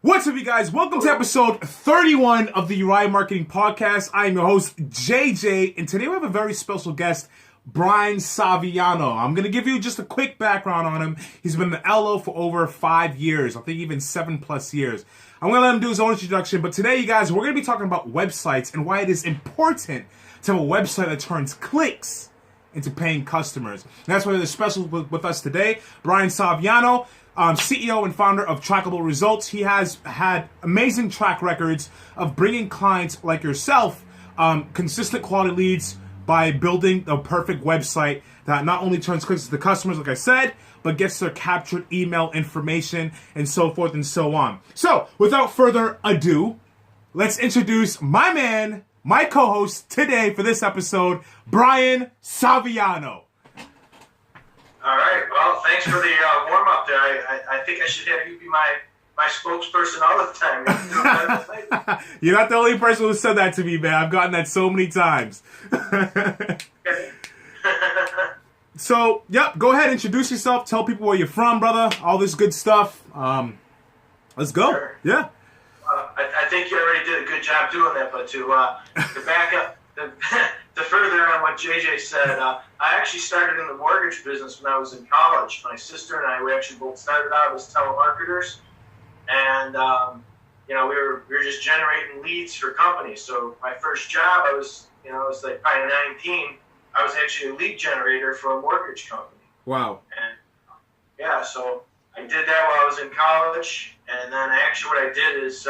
What's up, you guys? Welcome to episode 31 of the Uriah Marketing Podcast. I am your host, JJ, and today we have a very special guest, Brian Saviano. I'm going to give you just a quick background on him. He's been in the LO for over 5 years, I think even 7+ years. I'm going to let him do his own introduction, but today, you guys, we're going to be talking about websites and why it is important to have a website that turns clicks into paying customers. And that's why there's special with us today, Brian Saviano. CEO and founder of Trackable Results. He has had amazing track records of bringing clients like yourself consistent quality leads by building the perfect website that not only turns clicks to the customers, like I said, but gets their captured email information and so forth and so on. So, without further ado, let's introduce my man, my co-host today for this episode, Brian Saviano. All right. Well, thanks for the warm-up there. I think I should have you be my spokesperson all the time. You're not the only person who said that to me, man. I've gotten that so many times. So, yep, go ahead, introduce yourself. Tell people where you're from, brother. All this good stuff. Let's go. Sure. Yeah. I think you already did a good job doing that, but to back up, to further on what JJ said, I actually started in the mortgage business when I was in college. My sister and I, we actually both started out as telemarketers, and we were just generating leads for companies. So my first job, I was like probably 19. I was actually a lead generator for a mortgage company. Wow. And yeah, so I did that while I was in college, and then actually what I did is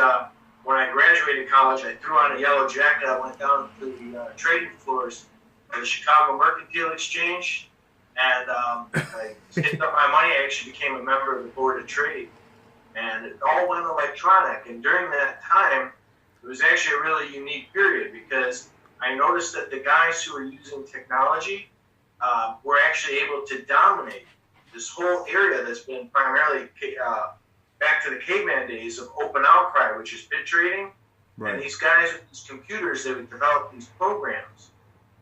when I graduated college, I threw on a yellow jacket. I went down to the trading floors of the Chicago Mercantile Exchange, and I saved up my money. I actually became a member of the Board of Trade, and it all went electronic. And during that time, it was actually a really unique period because I noticed that the guys who were using technology were actually able to dominate this whole area that's been primarily back to the caveman days of open outcry, which is bid trading. Right. And these guys with these computers, they would develop these programs.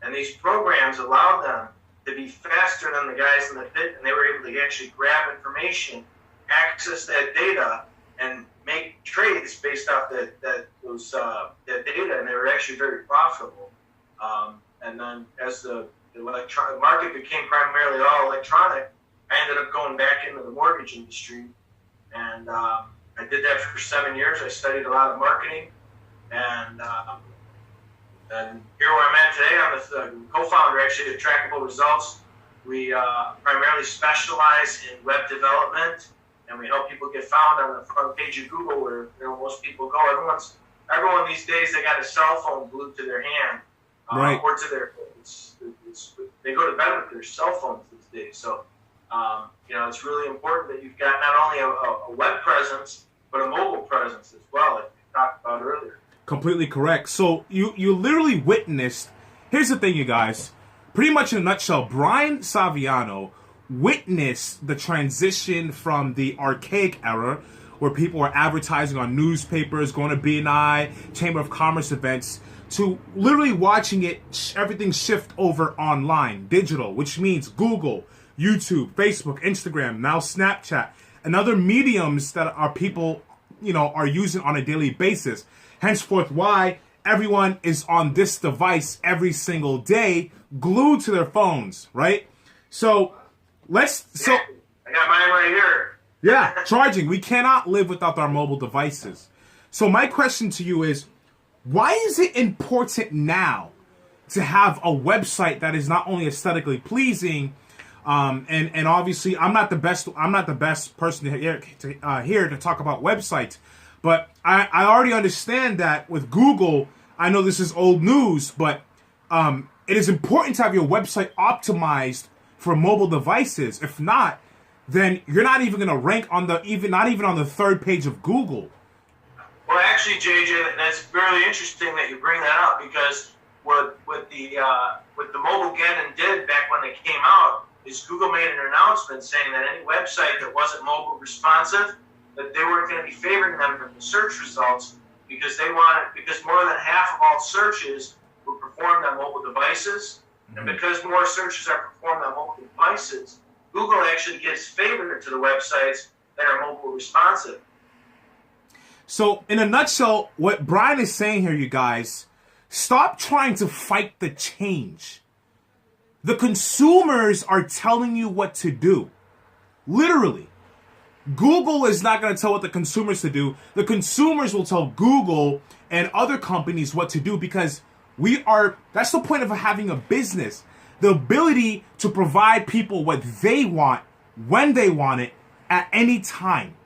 And these programs allowed them to be faster than the guys in the pit, and they were able to actually grab information, access that data, and make trades based off that data, and they were actually very profitable. And then as the electronic market became primarily all electronic, I ended up going back into the mortgage industry. And I did that for 7 years. I studied a lot of marketing, and here where I'm at today, I'm the co-founder actually of Trackable Results. We primarily specialize in web development, and we help people get found on the front page of Google, where most people go. Everyone these days, they got a cell phone glued to their hand, right, or to their. They go to bed with their cell phones these days. So. It's really important that you've got not only a web presence, but a mobile presence as well, like we talked about earlier. Completely correct. So you literally witnessed, here's the thing, you guys, pretty much in a nutshell, Brian Saviano witnessed the transition from the archaic era where people were advertising on newspapers, going to BNI, Chamber of Commerce events, to literally watching everything shift over online, digital, which means Google, YouTube, Facebook, Instagram, now Snapchat, and other mediums that our people, are using on a daily basis. Henceforth, why everyone is on this device every single day, glued to their phones, right? So, I got mine right here. Yeah, charging. We cannot live without our mobile devices. So my question to you is, why is it important now to have a website that is not only aesthetically pleasing, and obviously I'm not the best person here to talk about websites, but I already understand that with Google, I know this is old news, but it is important to have your website optimized for mobile devices. If not, then you're not even going to rank on not even on the third page of Google. Well, actually, JJ, that's really interesting that you bring that up, because what the mobile Geddon did back when they came out is Google made an announcement saying that any website that wasn't mobile responsive, that they weren't going to be favoring them from the search results, because more than half of all searches were performed on mobile devices, and because more searches are performed on mobile devices, Google actually gives favor to the websites that are mobile responsive. So, in a nutshell, what Brian is saying here, you guys, stop trying to fight the change. The consumers are telling you what to do. Literally. Google is not going to tell what the consumers to do. The consumers will tell Google and other companies what to do because that's the point of having a business. The ability to provide people what they want, when they want it, at any time.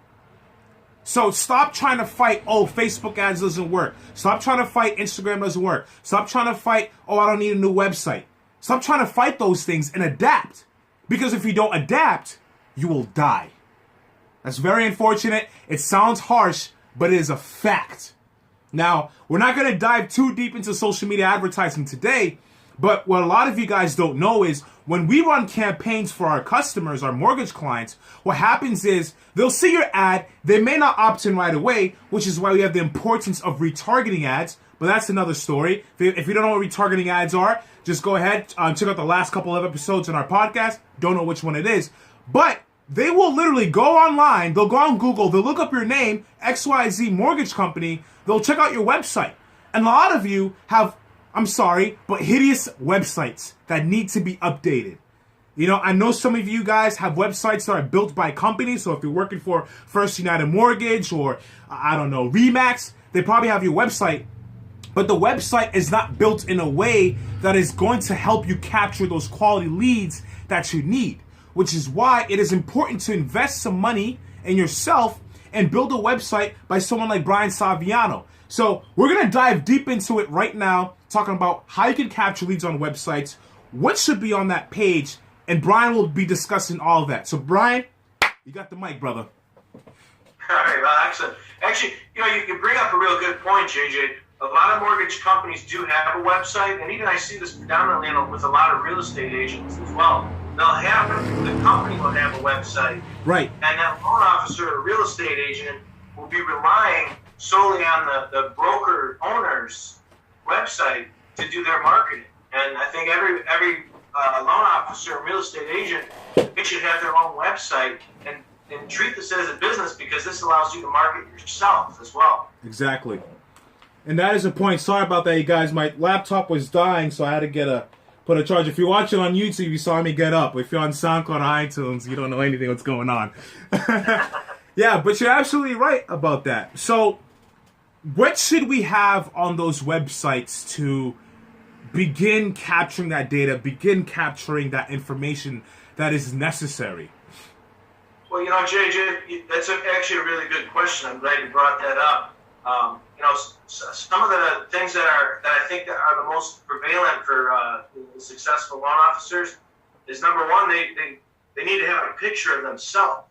So stop trying to fight, Facebook ads doesn't work. Stop trying to fight Instagram doesn't work. Stop trying to fight, I don't need a new website. Stop trying to fight those things and adapt. Because if you don't adapt, you will die. That's very unfortunate. It sounds harsh, but it is a fact. Now, we're not going to dive too deep into social media advertising today, but what a lot of you guys don't know is when we run campaigns for our customers, our mortgage clients, what happens is they'll see your ad, they may not opt in right away, which is why we have the importance of retargeting ads, but that's another story. If you don't know what retargeting ads are, just go ahead, check out the last couple of episodes in our podcast. Don't know which one it is, but they will literally go online, they'll go on Google, they'll look up your name, XYZ Mortgage Company, they'll check out your website. And a lot of you have, I'm sorry, but hideous websites that need to be updated. You know, I know some of you guys have websites that are built by companies, so if you're working for First United Mortgage or, I don't know, Remax, they probably have your website, but the website is not built in a way that is going to help you capture those quality leads that you need. Which is why it is important to invest some money in yourself and build a website by someone like Brian Saviano. So we're going to dive deep into it right now, talking about how you can capture leads on websites, what should be on that page, and Brian will be discussing all of that. So Brian, you got the mic, brother. All right, well, excellent. Actually, you bring up a real good point, JJ. A lot of mortgage companies do have a website, and even I see this predominantly with a lot of real estate agents as well. The company will have a website. Right. And that loan officer or real estate agent will be relying solely on the broker owner's website to do their marketing. And I think every loan officer and real estate agent, they should have their own website and treat this as a business because this allows you to market yourself as well. Exactly. And that is a point. Sorry about that, you guys. My laptop was dying, so I had to put a charge. If you're watching on YouTube, you saw me get up. If you're on SoundCloud or iTunes, you don't know anything what's going on. Yeah, but you're absolutely right about that. So what should we have on those websites to begin capturing that data, begin capturing that information that is necessary? Well, JJ, that's actually a really good question. I'm glad you brought that up. Some of the things that I think that are the most prevalent for the successful loan officers is, number one, they need to have a picture of themselves,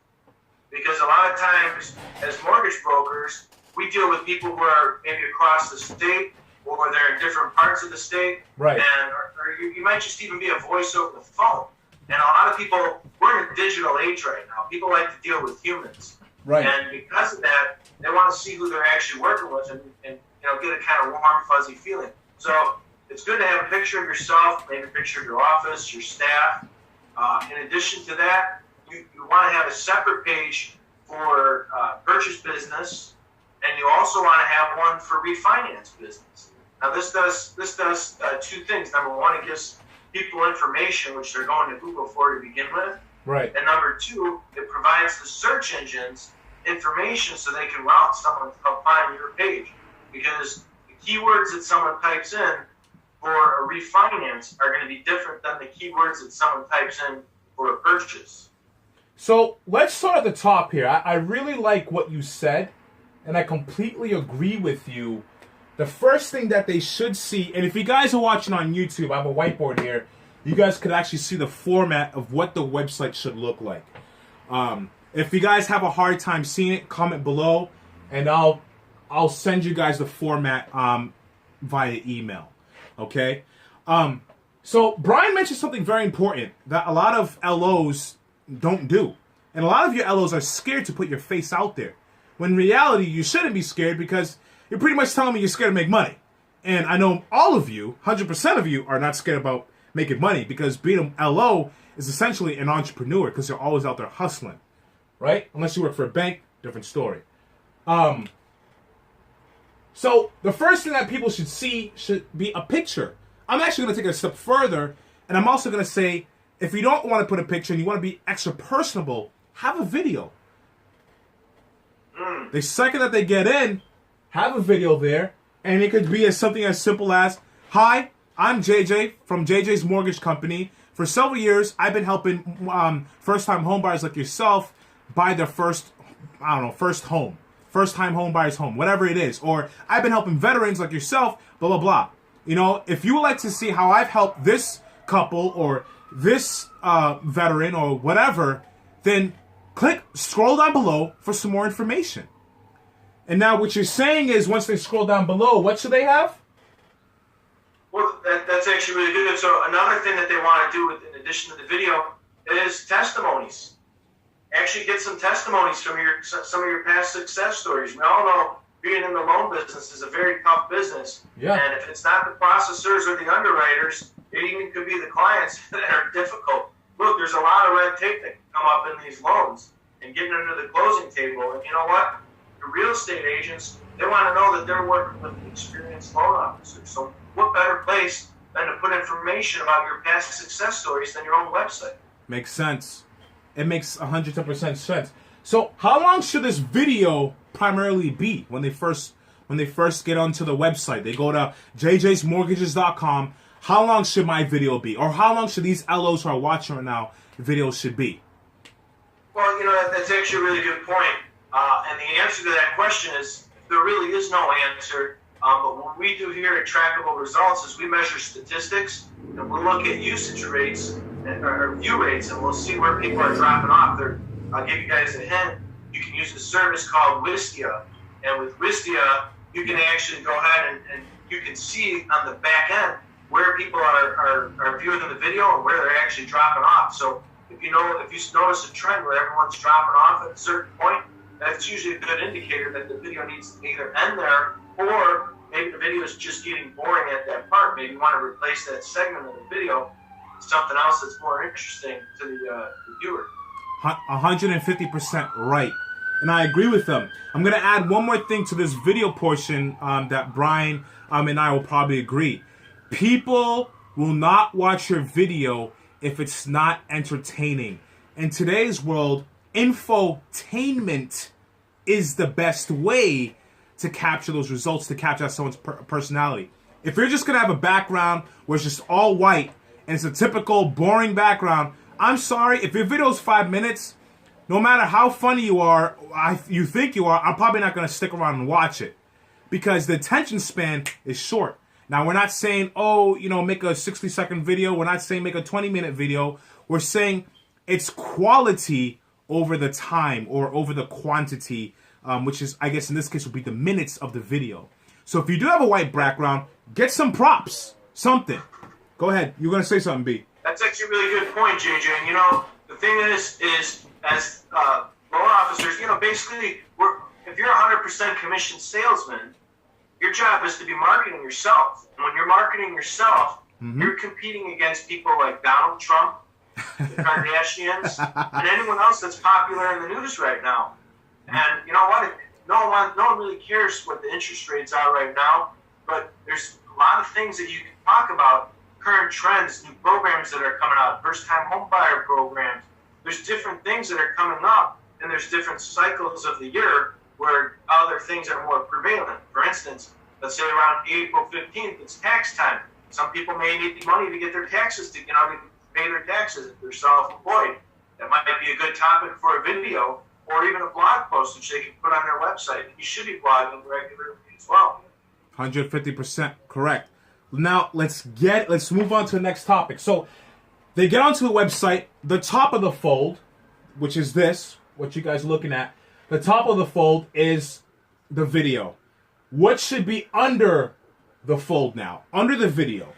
because a lot of times as mortgage brokers we deal with people who are maybe across the state or they're in different parts of the state, right? And or you might just even be a voice over the phone. And a lot of people, we're in a digital age right now. People like to deal with humans. Right. And because of that, they want to see who they're actually working with and get a kind of warm, fuzzy feeling. So it's good to have a picture of yourself, maybe a picture of your office, your staff. In addition to that, you want to have a separate page for purchase business, and you also want to have one for refinance business. Now this does two things. Number one, it gives people information which they're going to Google for to begin with. Right. And number two, it provides the search engines information so they can route someone to come find your page. Because the keywords that someone types in for a refinance are going to be different than the keywords that someone types in for a purchase. So let's start at the top here. I really like what you said, and I completely agree with you. The first thing that they should see, and if you guys are watching on YouTube, I have a whiteboard here. You guys could actually see the format of what the website should look like. If you guys have a hard time seeing it, comment below, and I'll send you guys the format via email. Okay? So Brian mentioned something very important that a lot of LOs don't do. And a lot of your LOs are scared to put your face out there. When in reality, you shouldn't be scared because you're pretty much telling me you're scared to make money. And I know all of you, 100% of you, are not scared about making money because being a LO is essentially an entrepreneur because you're always out there hustling. Right? Unless you work for a bank, different story. So the first thing that people should see should be a picture. I'm actually going to take it a step further, and I'm also going to say, if you don't want to put a picture and you want to be extra personable, have a video. The second that they get in, have a video there, and it could be as something as simple as, "Hi, I'm JJ from JJ's Mortgage Company. For several years, I've been helping first-time homebuyers like yourself buy their first home. First-time homebuyers home, whatever it is. Or I've been helping veterans like yourself, blah, blah, blah." You know, if you would like to see how I've helped this couple or this veteran or whatever, then scroll down below for some more information. And now what you're saying is, once they scroll down below, what should they have? Well, that's actually really good. So another thing that they want to do in addition to the video is testimonies. Actually get some testimonies from some of your past success stories. We all know being in the loan business is a very tough business. Yeah. And if it's not the processors or the underwriters, it even could be the clients that are difficult. Look, there's a lot of red tape that can come up in these loans and getting under the closing table. And you know what? The real estate agents, they want to know that they're working with an experienced loan officer. So what better place than to put information about your past success stories than your own website? Makes sense. It makes 110% sense. So how long should this video primarily be when they first get onto the website? They go to jjsmortgages.com. How long should my video be? Or how long should these LOs who are watching right now videos should be? Well, you know, that's actually a really good point. And the answer to that question is there really is no answer. But what we do here at Trackable Results is we measure statistics and we'll look at usage rates or view rates, and we'll see where people are dropping off. I'll give you guys a hint. You can use a service called Wistia. And with Wistia, you can actually go ahead and you can see on the back end where people are viewing the video and where they're actually dropping off. So if you notice a trend where everyone's dropping off at a certain point, that's usually a good indicator that the video needs to either end there, or maybe the video is just getting boring at that part. Maybe you want to replace that segment of the video with something else that's more interesting to the viewer. 150% right. And I agree with them. I'm going to add one more thing to this video portion that Brian and I will probably agree. People will not watch your video if it's not entertaining. In today's world, infotainment is the best way to capture those results, to capture someone's personality. If you're just going to have a background where it's just all white and it's a typical boring background, I'm sorry, if your video is 5 minutes, no matter how funny you are, you think you are, I'm probably not going to stick around and watch it because the attention span is short. Now, we're not saying, make a 60-second video. We're not saying make a 20-minute video. We're saying it's quality over the time or over the quantity, which is, I guess in this case, would be the minutes of the video. So if you do have a white background, get some props, something. Go ahead. You're going to say something, B. That's actually a really good point, JJ. And, you know, the thing is as loan officers, you know, basically, if you're a 100% commission salesman, your job is to be marketing yourself. And when you're marketing yourself, you're competing against people like Donald Trump, the Kardashians, and anyone else that's popular in the news right now. And you know what? No one really cares what the interest rates are right now, but there's a lot of things that you can talk about, current trends, new programs that are coming out, first-time homebuyer programs. There's different things that are coming up, and there's different cycles of the year where other things are more prevalent. For instance, let's say around April 15th, it's tax time. Some people may need the money to get their taxes, to pay their taxes if they're self-employed. That might be a good topic for a video or even a blog post which they can put on their website. You should be blogging regularly as well. 150% correct. Now, let's move on to the next topic. So, they get onto the website. The top of the fold, which is this, what you guys are looking at, the top of the fold is the video. What should be under the fold now? Under the video?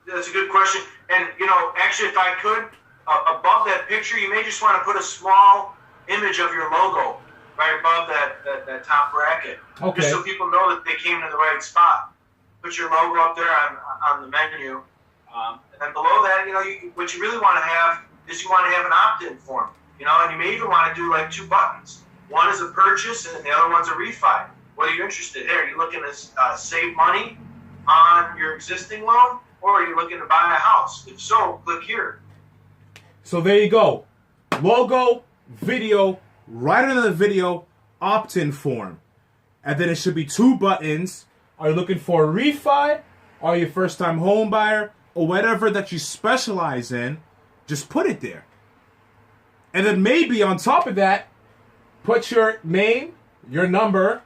That's a good question. And, you know, actually, if I could, above that picture, you may just want to put a small image of your logo right above that top bracket. Okay. Just so people know that they came to the right spot. Put your logo up there on the menu. And then below that, you know, what you really want to have is you want to have an opt-in form. You know, and you may even want to do like 2 buttons. One is a purchase and the other one's a refi. What what are you interested in? Are you looking to save money on your existing loan, or are you looking to buy a house? If so, click here. So there you go. Logo, video, right under the video, opt-in form. And then it should be 2 buttons. Are you looking for a refi? Are you a first-time home buyer? Or whatever that you specialize in, just put it there. And then maybe on top of that, put your name, your number,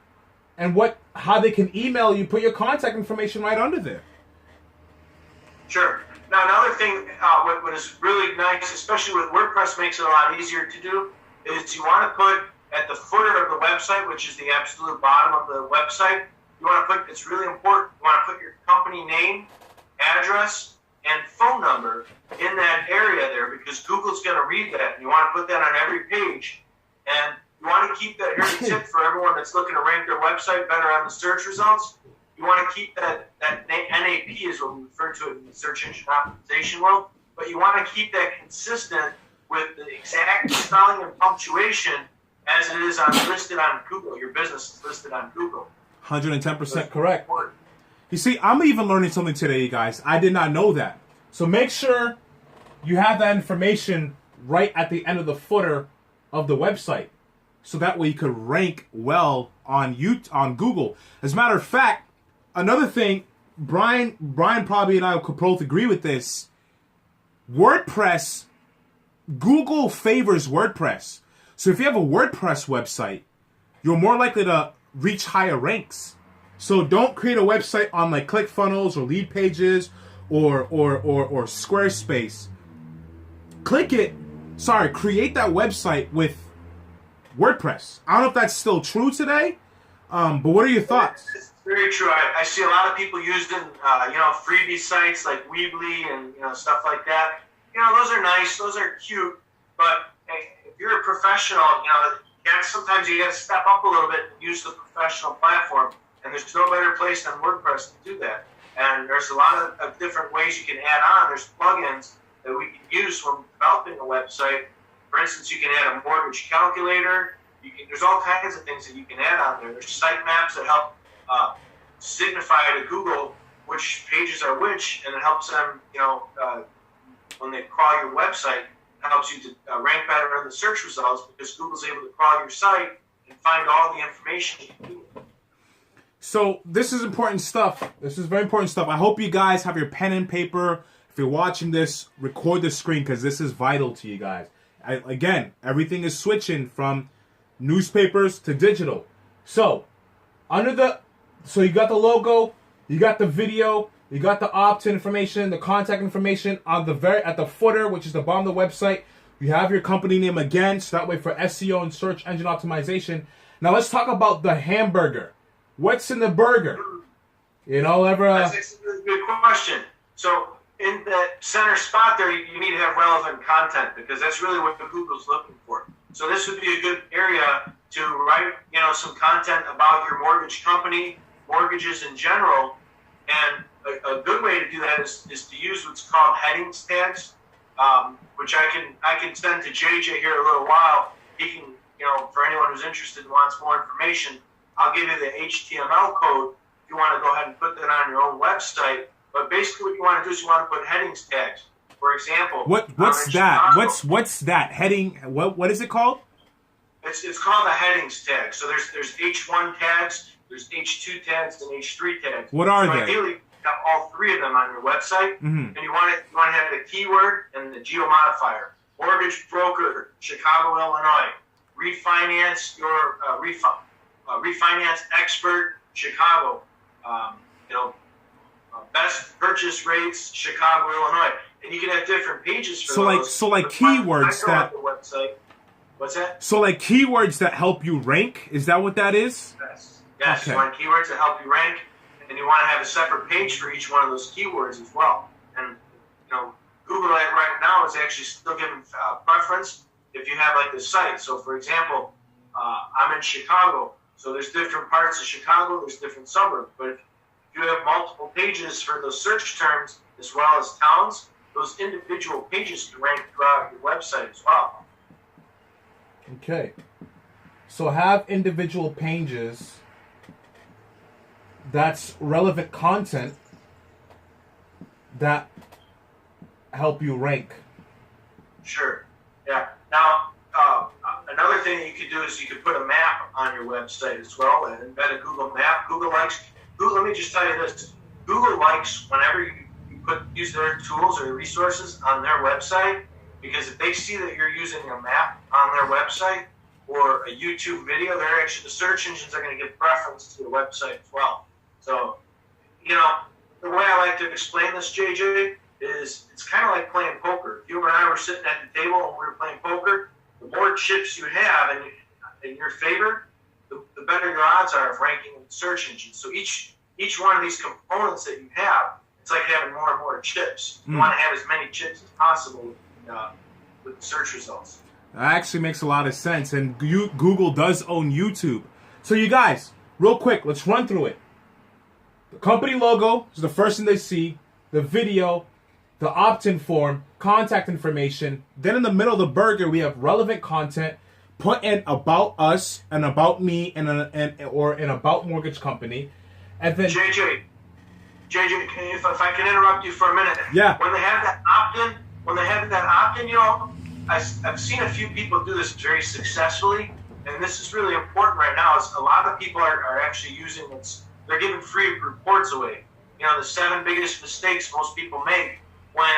and how they can email you. Put your contact information right under there. Sure. Now, another thing, what is really nice, especially with WordPress, makes it a lot easier to do, is you want to put at the footer of the website, which is the absolute bottom of the website, you want to put, it's really important, you want to put your company name, address, and phone number in that area there, because Google's going to read that, and you want to put that on every page. And you want to keep that, here's a tip for everyone that's looking to rank their website better on the search results. You want to keep that NAP is what we refer to it in the search engine optimization world, but you want to keep that consistent with the exact spelling and punctuation as it is listed on Google. Your business is listed on Google. 110% correct. You see, I'm even learning something today, you guys. I did not know that. So make sure you have that information right at the end of the footer of the website, so that way you could rank well on Google. As a matter of fact, another thing, Brian probably and I could both agree with this. WordPress, Google favors WordPress. So if you have a WordPress website, you're more likely to reach higher ranks. So don't create a website on like ClickFunnels or Lead Pages or Squarespace. Create that website with WordPress. I don't know if that's still true today, but what are your thoughts? It's very true. I see a lot of people using, freebie sites like Weebly and, stuff like that. Those are nice. Those are cute. But hey, if you're a professional, sometimes you got to step up a little bit and use the professional platform. And there's no better place than WordPress to do that. And there's a lot of different ways you can add on. There's plugins that we can use when developing a website. For instance, you can add a mortgage calculator. There's all kinds of things that you can add on there. There's site maps that help signify to Google which pages are which, and it helps them, when they crawl your website, it helps you to rank better in the search results, because Google's able to crawl your site and find all the information you need. So this is important stuff. This is very important stuff. I hope you guys have your pen and paper. If you're watching this, record the screen, because this is vital to you guys. Again, everything is switching from newspapers to digital. So you got the logo, you got the video, you got the opt-in information, the contact information at the footer, which is the bottom of the website. You have your company name again, so that way for SEO and search engine optimization. Now let's talk about the hamburger. What's in the burger? That's a good question. So in the center spot there, you need to have relevant content, because that's really what Google's looking for. So this would be a good area to write, some content about your mortgage company, mortgages in general. And a good way to do that is to use what's called headings tags, which I can send to JJ here in a little while. He can, for anyone who's interested and wants more information, I'll give you the HTML code if you want to go ahead and put that on your own website. But basically what you want to do is you want to put headings tags. For example, what's that? Chicago, what's that heading? What is it called? It's called a headings tag. So there's H1 tags, there's H2 tags, and H3 tags. What are they? Ideally, you have all three of them on your website, mm-hmm. and you want to have the keyword and the geo modifier. Mortgage broker, Chicago, Illinois. Refinance your refinance expert, Chicago. Best purchase rates, Chicago, Illinois. And you can have different pages for those. So like keywords that. The website. What's that? So like keywords that help you rank. Is that what that is? Yes. Okay. You want keywords that help you rank, and you want to have a separate page for each one of those keywords as well. And Google right now is actually still giving preference if you have like the site. So for example, I'm in Chicago, so there's different parts of Chicago. There's different suburbs, but if you have multiple pages for those search terms as well as towns, those individual pages can rank throughout your website as well. Okay. So have individual pages that's relevant content that help you rank. Sure. Yeah. Now, another thing that you could do is you could put a map on your website as well and embed a Google map. Let me just tell you this. Google likes whenever you use their tools or resources on their website, because if they see that you're using a map on their website or a YouTube video, the search engines are going to give preference to the website as well. So, the way I like to explain this, JJ, is it's kind of like playing poker. If you and I were sitting at the table and we were playing poker, the more chips you have in your favor, the better your odds are of ranking in the search engine. So each one of these components that you have, it's like having more and more chips. You want to have as many chips as possible with the search results. That actually makes a lot of sense. And Google does own YouTube. So you guys, real quick, let's run through it. The company logo is the first thing they see. The video, the opt-in form, contact information. Then in the middle of the burger, we have relevant content. Put in about us and about me or an about mortgage company. And then JJ, if I can interrupt you for a minute. Yeah. When they have that opt-in, I've seen a few people do this very successfully, and this is really important right now. Is a lot of people are actually using this. They're giving free reports away. The 7 biggest mistakes most people make when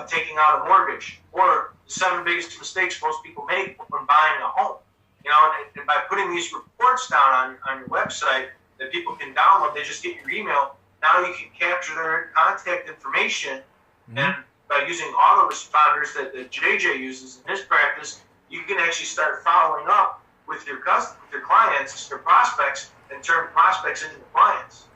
taking out a mortgage, or the 7 biggest mistakes most people make when buying a home. And by putting these reports down on your website that people can download, they just get your email. Now you can capture their contact information, and by using autoresponders that JJ uses in his practice, you can actually start following up with your clients, your prospects, and turn prospects into clients.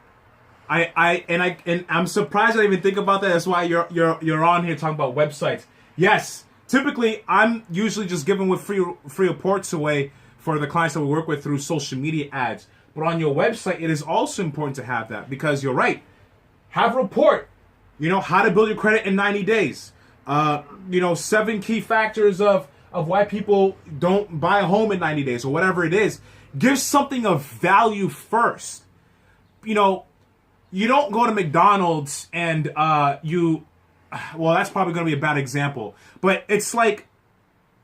I'm surprised I didn't even think about that. That's why you're on here talking about websites. Yes, typically I'm usually just giving with free reports away for the clients that we work with through social media ads. But on your website, it is also important to have that, because you're right. Have a report. How to build your credit in 90 days. 7 key factors of why people don't buy a home in 90 days or whatever it is. Give something of value first. You don't go to McDonald's and well, that's probably going to be a bad example. But it's like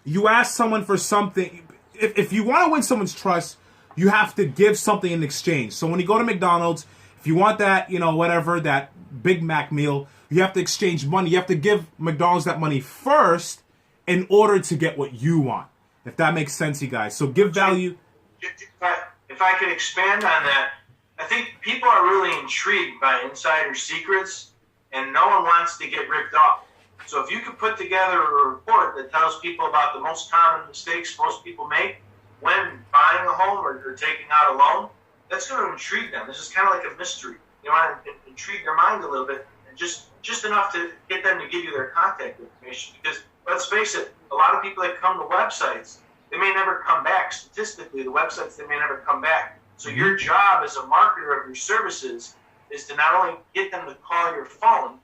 you ask someone for something. If you want to win someone's trust, you have to give something in exchange. So when you go to McDonald's, if you want that, that Big Mac meal, you have to exchange money. You have to give McDonald's that money first in order to get what you want. If that makes sense, you guys. So give value. If I could expand on that, I think people are really intrigued by insider secrets, and no one wants to get ripped off. So if you could put together a report that tells people about the most common mistakes most people make when buying a home or taking out a loan, that's going to intrigue them. This is kind of like a mystery. You want to intrigue their mind a little bit, and just enough to get them to give you their contact information. Because let's face it, a lot of people that come to websites, they may never come back. Statistically, the websites, they may never come back. So your job as a marketer of your services is to not only get them to call your phone,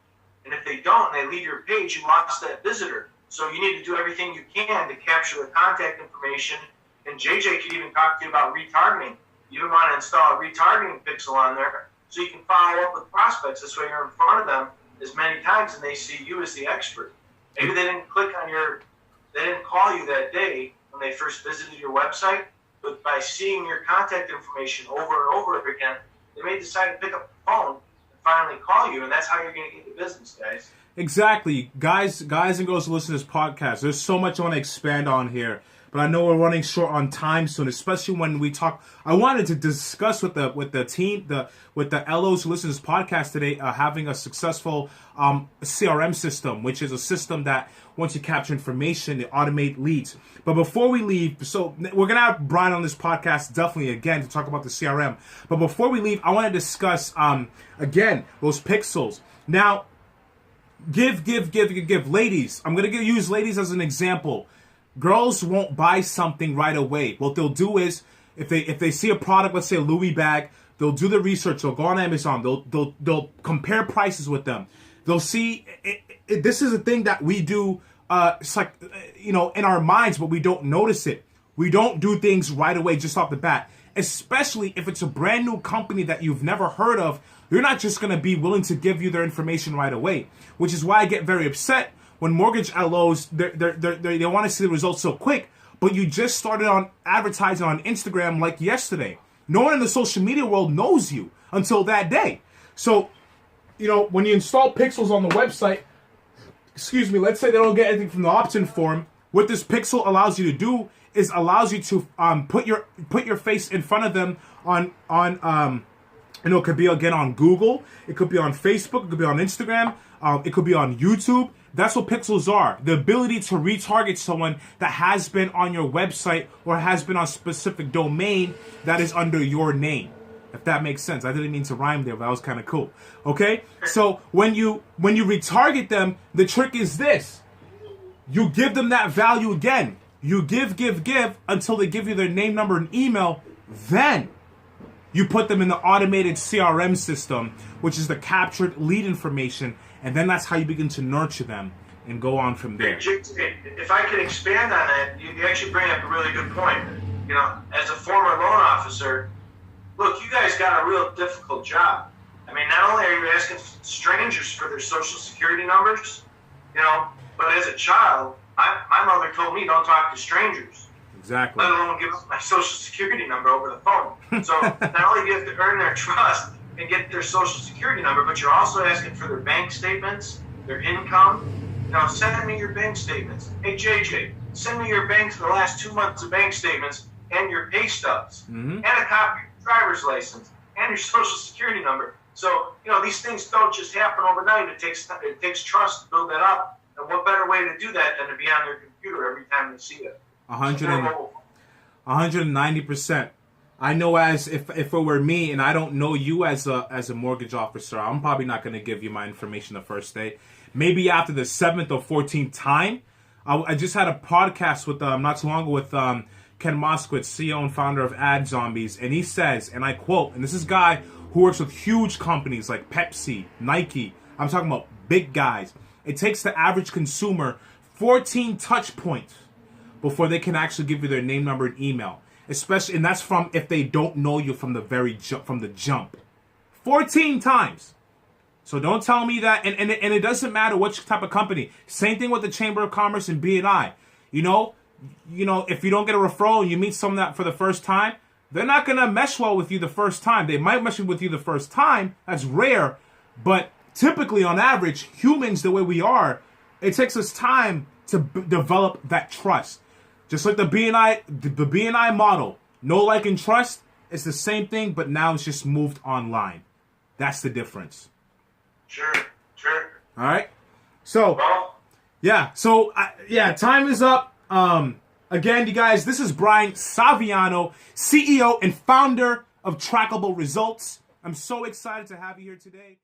and if they don't, and they leave your page, you lost that visitor. So you need to do everything you can to capture the contact information. And JJ could even talk to you about retargeting. You even want to install a retargeting pixel on there so you can follow up with prospects. This way you're in front of them as many times and they see you as the expert. Maybe they didn't they didn't call you that day when they first visited your website, but by seeing your contact information over and over again, they may decide to pick up the phone and finally call you, and that's how you're going to get the business, guys. Exactly. Guys and girls who listen to this podcast, there's so much I want to expand on here. But I know we're running short on time soon, especially when we talk. I wanted to discuss with the team, with the LOs who listen to this podcast today, having a successful CRM system, which is a system that once you capture information, it automate leads. But before we leave, so we're gonna have Brian on this podcast definitely again to talk about the CRM. But before we leave, I want to discuss again those pixels. Now, give, ladies. I'm gonna use ladies as an example. Girls won't buy something right away. What they'll do is, if they see a product, let's say a Louis bag, they'll do the research. They'll go on Amazon. They'll compare prices with them. They'll see. This is a thing that we do. It's like in our minds, but we don't notice it. We don't do things right away just off the bat. especially if it's a brand new company that you've never heard of. You're not just going to be willing to give you their information right away, which is why I get very upset when mortgage LOs, they want to see the results so quick, but you just started on advertising on Instagram like yesterday. No one in the social media world knows you until that day. So, when you install pixels on the website, let's say they don't get anything from the opt-in form, what this pixel allows you to do is allows you to put your face in front of them on it could be again on Google, it could be on Facebook, it could be on Instagram, it could be on YouTube. That's what pixels are. The ability to retarget someone that has been on your website or has been on a specific domain that is under your name. If that makes sense. I didn't mean to rhyme there, but that was kind of cool. Okay? So when you retarget them, the trick is this. You give them that value again. You give until they give you their name, number, and email. Then you put them in the automated CRM system, which is the captured lead information, and then that's how you begin to nurture them and go on from there. If I could expand on that, you actually bring up a really good point. As a former loan officer, look, you guys got a real difficult job. I mean, not only are you asking strangers for their social security numbers, but as a child, my mother told me don't talk to strangers. Exactly. Let alone give up my social security number over the phone. So not only do you have to earn their trust and get their social security number, but you're also asking for their bank statements, their income. Send me your bank statements. Hey, JJ, send me your the last 2 months of bank statements and your pay stubs, and a copy of your driver's license and your social security number. So, these things don't just happen overnight. It takes trust to build that up. And what better way to do that than to be on their computer every time they see it? 190%. I know as if it were me and I don't know you as a mortgage officer, I'm probably not going to give you my information the first day. Maybe after the 7th or 14th time. I just had a podcast with not too long ago with Ken Moskowitz, CEO and founder of Ad Zombies, and he says, and I quote, and this is a guy who works with huge companies like Pepsi, Nike. I'm talking about big guys. It takes the average consumer 14 touch points before they can actually give you their name, number, and email. Especially, and that's from if they don't know you from the jump. 14 times. So don't tell me that, and it doesn't matter which type of company. Same thing with the Chamber of Commerce and BNI. If you don't get a referral and you meet someone that for the first time, they're not gonna mesh well with you the first time. They might mesh with you the first time. That's rare, but typically, on average, humans, the way we are, it takes us time to develop that trust. Just like the BNI model, know, like, and trust, it's the same thing, but now it's just moved online. That's the difference. Sure. All right. So, time is up. Again, you guys, this is Brian Saviano, CEO and founder of Trackable Results. I'm so excited to have you here today.